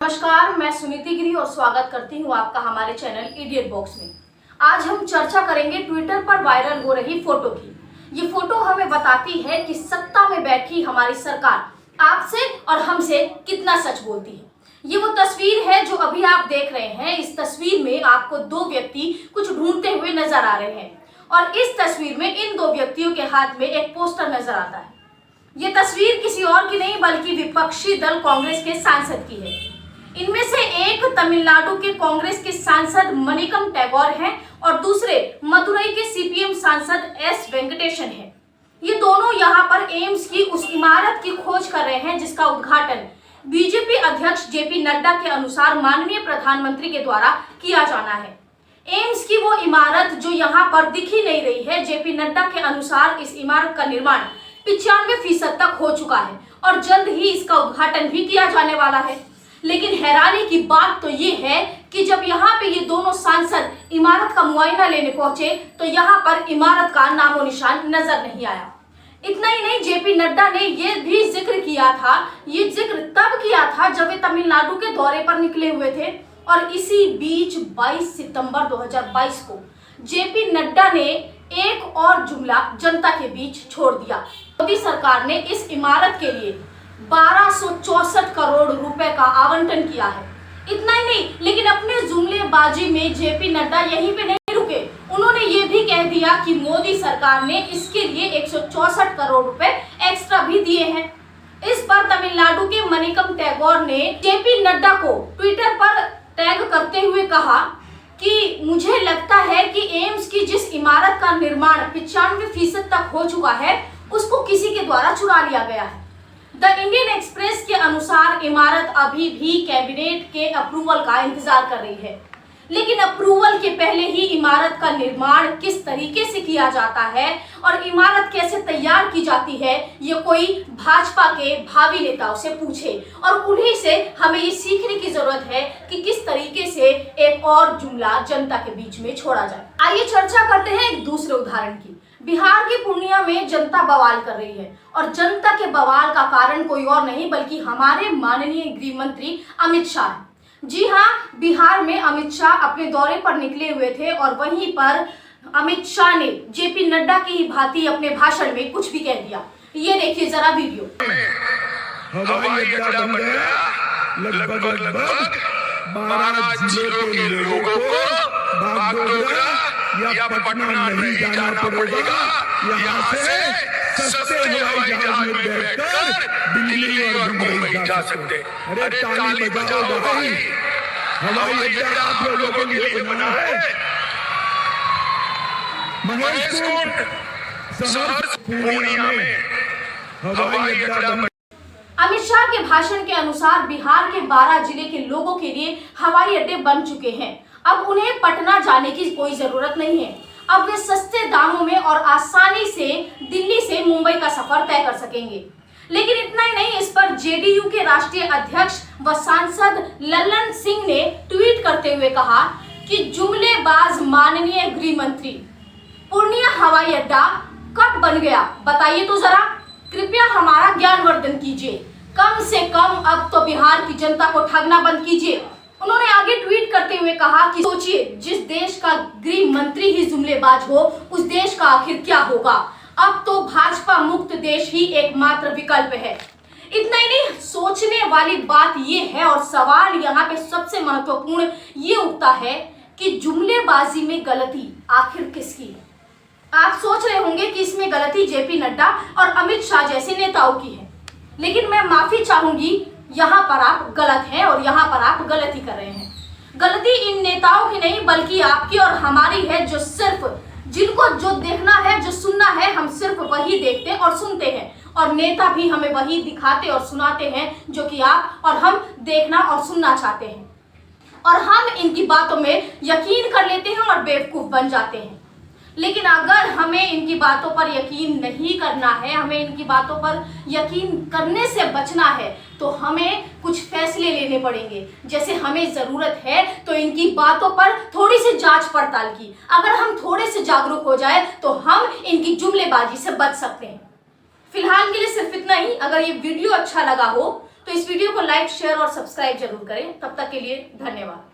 नमस्कार, मैं सुनीति गिरी और स्वागत करती हूँ आपका हमारे चैनल इडियट बॉक्स में। आज हम चर्चा करेंगे ट्विटर पर वायरल हो रही फोटो की। ये फोटो हमें बताती है कि सत्ता में बैठी हमारी सरकार आपसे और हमसे कितना सच बोलती है। ये वो तस्वीर है जो अभी आप देख रहे हैं। इस तस्वीर में आपको दो व्यक्ति कुछ ढूंढते हुए नजर आ रहे हैं और इस तस्वीर में इन दो व्यक्तियों के हाथ में एक पोस्टर नजर आता है। ये तस्वीर किसी और की नहीं बल्कि विपक्षी दल कांग्रेस के सांसद की है। इनमें से एक तमिलनाडु के कांग्रेस के सांसद मनिकम टैगोर हैं और दूसरे मदुरई के सीपीएम सांसद एस वेंकटेशन हैं। ये दोनों यहाँ पर एम्स की उस इमारत की खोज कर रहे हैं जिसका उद्घाटन बीजेपी अध्यक्ष जेपी नड्डा के अनुसार माननीय प्रधानमंत्री के द्वारा किया जाना है। एम्स की वो इमारत जो यहाँ पर दिख ही नहीं रही है, जेपी नड्डा के अनुसार इस इमारत का निर्माण 95% तक हो चुका है और जल्द ही इसका उद्घाटन भी किया जाने वाला है। लेकिन हैरानी की बात तो ये है कि जब यहाँ पे ये दोनों सांसद इमारत का मुआयना लेने पहुंचे तो यहाँ पर इमारत का नामो निशान नजर नहीं आया। इतना ही नहीं, जेपी नड्डा ने ये भी जिक्र किया था, ये जिक्र तब किया था जब वे तमिलनाडु के दौरे पर निकले हुए थे और इसी बीच 22 सितंबर 2022 को जेपी नड्डा ने एक और जुमला जनता के बीच छोड़ दिया। मोदी सरकार ने इस इमारत के लिए 1264 करोड़ रुपए का आवंटन किया है। इतना ही नहीं, लेकिन अपने जुमलेबाजी में जेपी नड्डा यहीं पे नहीं रुके। उन्होंने ये भी कह दिया कि मोदी सरकार ने इसके लिए 164 करोड़ रुपए एक्स्ट्रा भी दिए हैं। इस पर तमिलनाडु के मनिकम टैगोर ने जेपी नड्डा को ट्विटर पर टैग करते हुए कहा कि मुझे लगता है कि एम्स की जिस इमारत का निर्माण 95% तक हो चुका है उसको किसी के द्वारा चुरा लिया गया है। द इंडियन एक्सप्रेस के अनुसार इमारत अभी भी कैबिनेट के अप्रूवल का इंतजार कर रही है, लेकिन अप्रूवल के पहले ही इमारत का निर्माण किस तरीके से किया जाता है और इमारत कैसे तैयार की जाती है ये कोई भाजपा के भावी नेताओं से पूछे और उन्हीं से हमें ये सीखने की जरूरत है कि किस तरीके से एक और जुमला जनता के बीच में छोड़ा जाए। आइए चर्चा करते हैं एक दूसरे उदाहरण की। बिहार के पूर्णिया में जनता बवाल कर रही है और जनता के बवाल का कारण कोई और नहीं बल्कि हमारे माननीय गृह मंत्री अमित शाह है। जी हाँ, बिहार में अमित शाह अपने दौरे पर निकले हुए थे और वहीं पर अमित शाह ने जेपी नड्डा की ही भांति अपने भाषण में कुछ भी कह दिया। ये देखिए जरा वीडियो। हवाई अड्डा बन गया, लगभग 12 जिलों के लोगों को बागडोगरा या पटना नहीं जाना पड़ेगा। यहाँ से सस्ते हवाई जहाज में बैठकर दिल्ली और मुंबई जा सकते। अरे ताली बजाओ भाई, हवाई अड्डा आप लोगों के लिए बना है। महेशकुंड शहर पूर्णिया में हवाई अड्डा। अमित शाह के भाषण के अनुसार बिहार के 12 जिले के लोगों के लिए हवाई अड्डे बन चुके हैं। अब उन्हें पटना जाने की कोई जरूरत नहीं है। अब वे सस्ते दामों में और आसानी से दिल्ली से मुंबई का सफर तय कर सकेंगे। लेकिन इतना ही नहीं, इस पर जेडीयू के राष्ट्रीय अध्यक्ष व सांसद लल्लन सिंह ने ट्वीट करते हुए कहा कि जुमलेबाज माननीय गृह मंत्री, पूर्णिया हवाई अड्डा कब बन गया बताइए तो जरा। कृपया हमारा ज्ञानवर्धन कीजिए। कम से कम अब तो बिहार की जनता को ठगना बंद कीजिए। उन्होंने आगे ट्वीट करते हुए कहा कि सोचिए, जिस देश का गृह मंत्री ही जुमलेबाज हो उस देश का आखिर क्या होगा। अब तो भाजपा मुक्त देश ही एकमात्र विकल्प है। इतना ही नहीं, सोचने वाली बात ये है और सवाल यहाँ पे सबसे महत्वपूर्ण ये उठता है कि जुमलेबाजी में गलती आखिर किसकी है। आप सोच रहे होंगे कि इसमें गलती जेपी नड्डा और अमित शाह जैसे नेताओं की है, लेकिन मैं माफी चाहूंगी, यहाँ पर आप गलत हैं और यहाँ पर आप गलती कर रहे हैं। गलती इन नेताओं की नहीं बल्कि आपकी और हमारी है, जो सिर्फ जिनको जो देखना है, जो सुनना है, हम सिर्फ वही देखते और सुनते हैं और नेता भी हमें वही दिखाते और सुनाते हैं जो कि आप और हम देखना और सुनना चाहते हैं और हम इनकी बातों में यकीन कर लेते हैं और बेवकूफ बन जाते हैं। लेकिन अगर हमें इनकी बातों पर यकीन नहीं करना है, हमें इनकी बातों पर यकीन करने से बचना है, तो हमें कुछ फैसले लेने पड़ेंगे। जैसे हमें जरूरत है तो इनकी बातों पर थोड़ी सी जांच पड़ताल की। अगर हम थोड़े से जागरूक हो जाए तो हम इनकी जुमलेबाजी से बच सकते हैं। फिलहाल के लिए सिर्फ इतना ही। अगर ये वीडियो अच्छा लगा हो तो इस वीडियो को लाइक, शेयर और सब्सक्राइब जरूर करें। तब तक के लिए धन्यवाद।